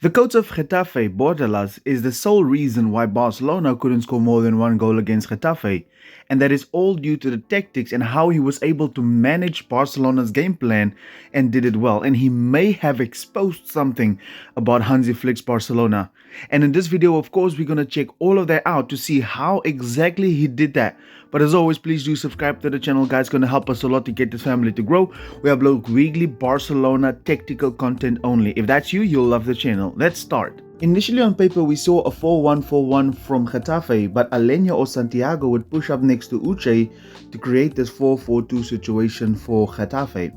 The coach of Getafe, Bordelas, is the sole reason why Barcelona couldn't score more than one goal against Getafe, and that is all due to the tactics and how he was able to manage Barcelona's game plan and did it well. And he may have exposed something about Hansi Flick's Barcelona. And in this video, of course, we're going to check all of that out to see how exactly he did that. But as always, please do subscribe to the channel, guys. It's going to help us a lot to get this family to grow. We upload weekly Barcelona tactical content only. If that's you, you'll love the channel. Let's start. Initially on paper, we saw a 4-1-4-1 from Getafe, but Alenya or Santiago would push up next to Uche to create this 4-4-2 situation for Getafe.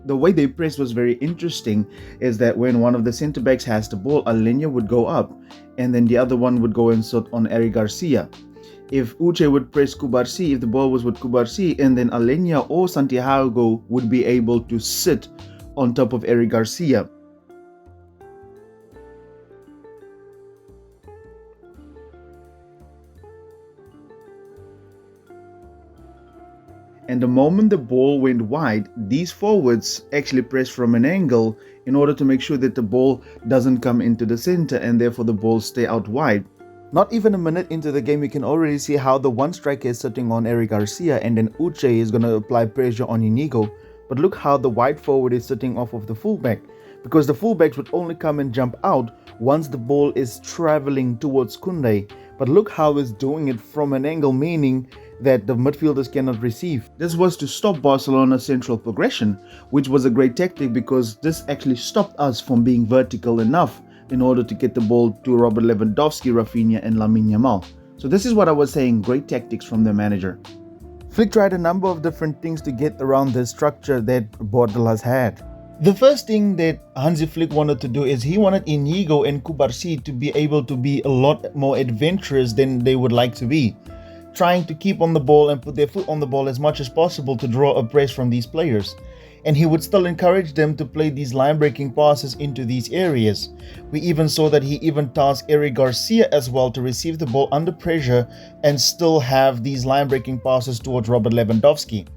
The way they pressed was very interesting, is that when one of the center backs has the ball, Alenya would go up and then the other one would go and sit on Eric Garcia. If Uche would press Cubarsí, if the ball was with Cubarsí, and then Alenya or Santiago would be able to sit on top of Eric Garcia. And the moment the ball went wide, these forwards actually press from an angle in order to make sure that the ball doesn't come into the center and therefore the ball stay out wide. Not even a minute into the game, you can already see how the one striker is sitting on Eric Garcia and then Uche is going to apply pressure on Inigo. But look how the wide forward is sitting off of the fullback, because the fullbacks would only come and jump out once the ball is traveling towards Koundé. But look how he's doing it from an angle, meaning that the midfielders cannot receive. This was to stop Barcelona's central progression, which was a great tactic because this actually stopped us from being vertical enough in order to get the ball to Robert Lewandowski, Rafinha and Lamine Yamal. So this is what I was saying, great tactics from the manager. Flick tried a number of different things to get around the structure that Bordelas had. The first thing that Hansi Flick wanted to do is he wanted Inigo and Cubarsí to be able to be a lot more adventurous than they would like to be, trying to keep on the ball and put their foot on the ball as much as possible to draw a press from these players. And he would still encourage them to play these line-breaking passes into these areas. We even saw that he even tasked Eric Garcia as well to receive the ball under pressure and still have these line-breaking passes towards Robert Lewandowski.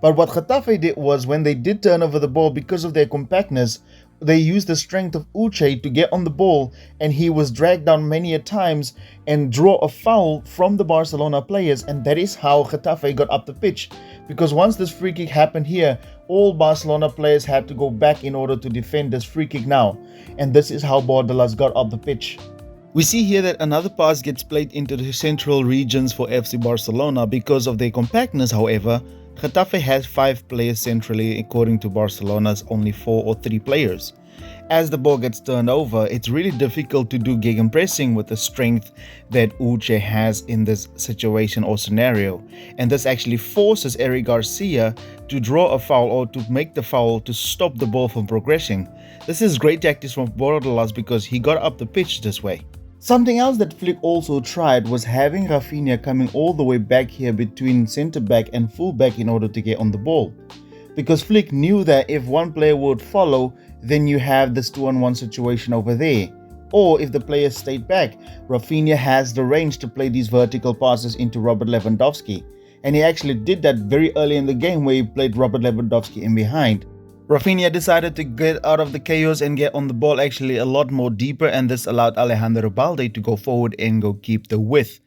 But what Getafe did was, when they did turn over the ball, because of their compactness, they used the strength of Uche to get on the ball, and he was dragged down many a times and draw a foul from the Barcelona players, and that is how Getafe got up the pitch. Because once this free kick happened here, all Barcelona players had to go back in order to defend this free kick now, and this is how Bordelas got up the pitch. We see here that another pass gets played into the central regions for FC Barcelona. Because of their compactness, however, Getafe has 5 players centrally, according to Barcelona's only 4 or 3 players. As the ball gets turned over, it's really difficult to do gegenpressing with the strength that Uche has in this situation or scenario. And this actually forces Eric Garcia to draw a foul or to make the foul to stop the ball from progressing. This is great tactics from Bordelas because he got up the pitch this way. Something else that Flick also tried was having Rafinha coming all the way back here between centre back and full back in order to get on the ball. Because Flick knew that if one player would follow, then you have this 2-on-1 situation over there. Or if the player stayed back, Rafinha has the range to play these vertical passes into Robert Lewandowski. And he actually did that very early in the game, where he played Robert Lewandowski in behind. Rafinha decided to get out of the chaos and get on the ball actually a lot more deeper, and this allowed Alejandro Balde to go forward and go keep the width.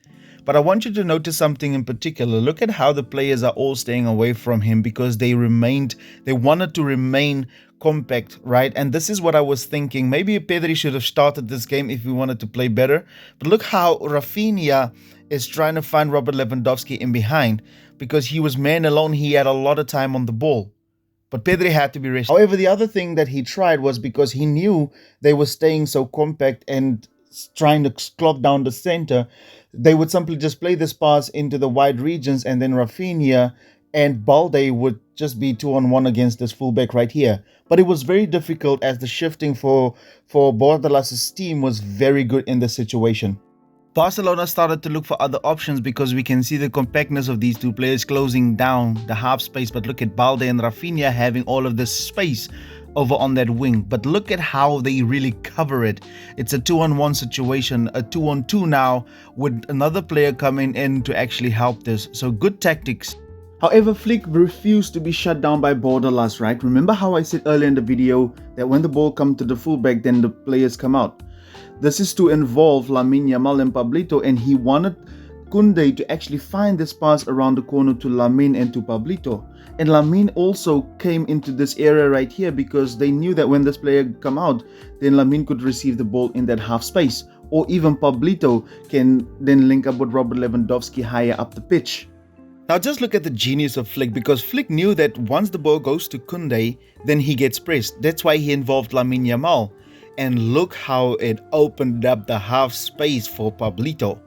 But I want you to notice something in particular. Look at how the players are all staying away from him because they wanted to remain compact, right? And this is what I was thinking. Maybe Pedri should have started this game if we wanted to play better. But look how Rafinha is trying to find Robert Lewandowski in behind because he was man alone. He had a lot of time on the ball. But Pedri had to be rested. However, the other thing that he tried was, because he knew they were staying so compact and trying to clog down the center, they would simply just play this pass into the wide regions, and then Rafinha and Balde would just be 2-on-1 against this fullback right here. But it was very difficult, as the shifting for Bordelas' team was very good in this situation. Barcelona started to look for other options because we can see the compactness of these two players closing down the half space. But look at Balde and Rafinha having all of this space over on that wing. But look at how they really cover it. It's a 2-on-1 situation, a 2-on-2 now with another player coming in to actually help this. So good tactics. However, Flick refused to be shut down by Bordelas, right? Remember how I said earlier in the video that when the ball comes to the fullback, then the players come out. This is to involve Lamine Yamal and Pablito, and he wanted Koundé to actually find this pass around the corner to Lamine and to Pablito. And Lamine also came into this area right here because they knew that when this player come out, then Lamine could receive the ball in that half space. Or even Pablito can then link up with Robert Lewandowski higher up the pitch. Now just look at the genius of Flick, because Flick knew that once the ball goes to Koundé, then he gets pressed. That's why he involved Lamine Yamal. And look how it opened up the half space for Pablito.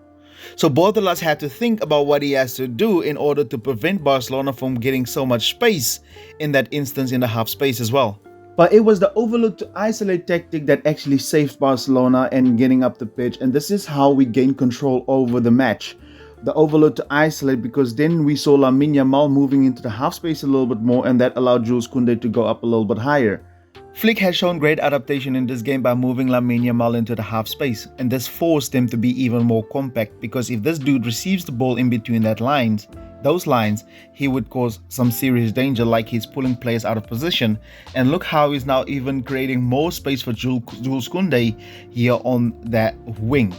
So Bordelas had to think about what he has to do in order to prevent Barcelona from getting so much space in that instance in the half space as well. But it was the overload to isolate tactic that actually saved Barcelona and getting up the pitch. And this is how we gained control over the match. The overload to isolate, because then we saw Lamine Yamal moving into the half space a little bit more, and that allowed Jules Koundé to go up a little bit higher. Flick has shown great adaptation in this game by moving Lamine Yamal into the half space, and this forced him to be even more compact, because if this dude receives the ball in between those lines, he would cause some serious danger, like he's pulling players out of position. And look how he's now even creating more space for Jules Koundé here on that wing.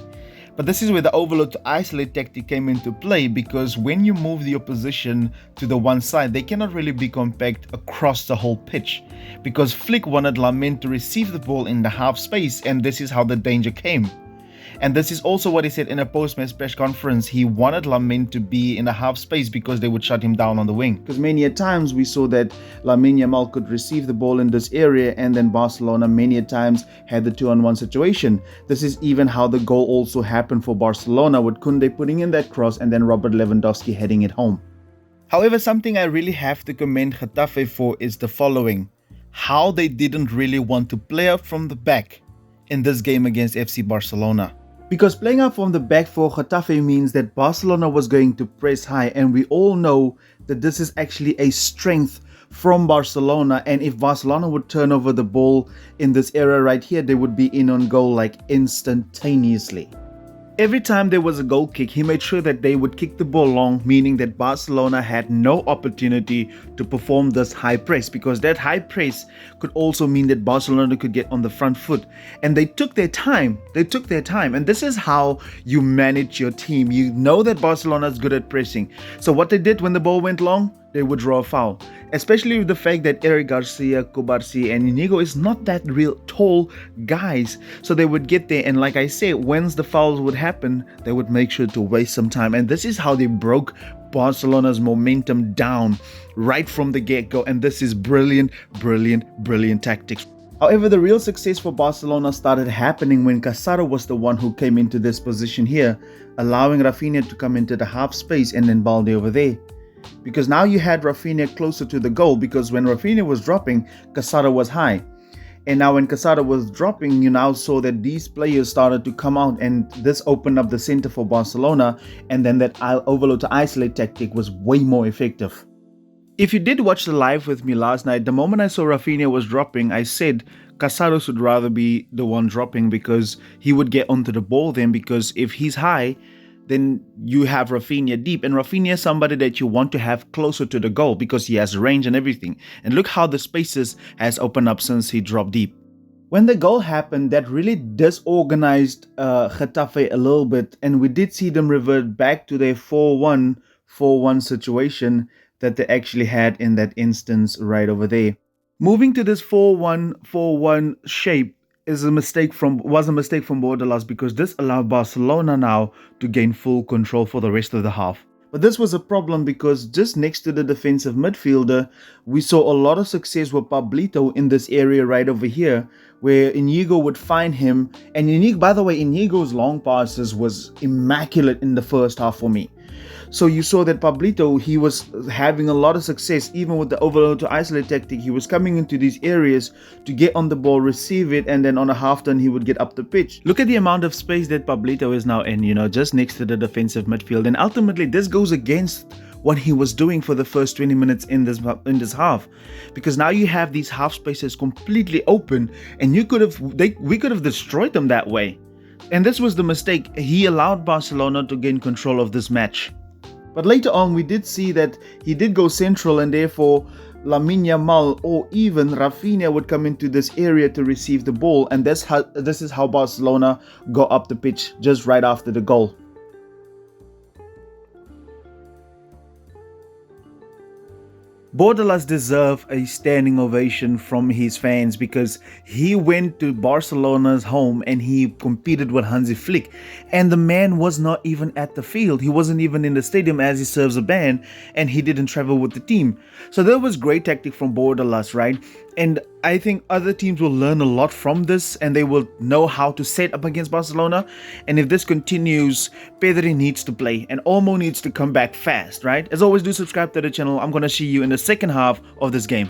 But this is where the overload to isolate tactic came into play, because when you move the opposition to the one side, they cannot really be compact across the whole pitch, because Flick wanted Lamine to receive the ball in the half space, and this is how the danger came. And this is also what he said in a post-match press conference. He wanted Lamine to be in the half space because they would shut him down on the wing. Because many a times we saw that Lamine Yamal could receive the ball in this area, and then Barcelona many a times had the 2-on-1 situation. This is even how the goal also happened for Barcelona, with Koundé putting in that cross and then Robert Lewandowski heading it home. However, something I really have to commend Getafe for is the following: how they didn't really want to play up from the back in this game against FC Barcelona. Because playing out from the back for Getafe means that Barcelona was going to press high, and we all know that this is actually a strength from Barcelona. And if Barcelona would turn over the ball in this area right here, they would be in on goal like instantaneously. Every time there was a goal kick, he made sure that they would kick the ball long, meaning that Barcelona had no opportunity to perform this high press, because that high press could also mean that Barcelona could get on the front foot. And they took their time. And this is how you manage your team. You know that Barcelona is good at pressing. So what they did when the ball went long, they would draw a foul. Especially with the fact that Eric Garcia, Kubarsi, and Inigo is not that real tall guys. So they would get there, and like I say, once the fouls would happen, they would make sure to waste some time. And this is how they broke Barcelona's momentum down right from the get-go. And this is brilliant tactics. However, the real success for Barcelona started happening when Casado was the one who came into this position here, allowing Rafinha to come into the half space and then Balde over there. Because now you had Rafinha closer to the goal, because when Rafinha was dropping, Casado was high. And now when Casado was dropping, you now saw that these players started to come out, and this opened up the center for Barcelona, and then that overload to isolate tactic was way more effective. If you did watch the live with me last night, the moment I saw Rafinha was dropping, I said Casado should rather be the one dropping, because he would get onto the ball then, because if he's high, then you have Rafinha deep, and Rafinha is somebody that you want to have closer to the goal because he has range and everything. And look how the spaces has opened up since he dropped deep. When the goal happened, that really disorganized Getafe a little bit, and we did see them revert back to their 4-1 situation that they actually had in that instance right over there. Moving to this 4-1 shape was a mistake from Bordelas, because this allowed Barcelona now to gain full control for the rest of the half. But this was a problem, because just next to the defensive midfielder, we saw a lot of success with Pablito in this area right over here, where Inigo would find him. And Inigo, by the way, Inigo's long passes was immaculate in the first half for me. So you saw that Pablito, he was having a lot of success even with the overload to isolate tactic. He was coming into these areas to get on the ball, receive it, and then on a half turn he would get up the pitch. Look at the amount of space that Pablito is now in, just next to the defensive midfield, and ultimately this goes against what he was doing for the first 20 minutes in this half, because now you have these half spaces completely open, and we could have destroyed them that way. And this was the mistake. He allowed Barcelona to gain control of this match. But later on, we did see that he did go central, and therefore Lamine Yamal or even Rafinha would come into this area to receive the ball, and this is how Barcelona got up the pitch just right after the goal. Bordelas deserves a standing ovation from his fans because he went to Barcelona's home and he competed with Hansi Flick, and the man was not even at the field. He wasn't even in the stadium as he serves a band, and he didn't travel with the team. So that was great tactic from Bordelas, right? And I think other teams will learn a lot from this, and they will know how to set up against Barcelona. And if this continues, Pedri needs to play and Olmo needs to come back fast, right? As always, do subscribe to the channel. I'm going to see you in the second half of this game.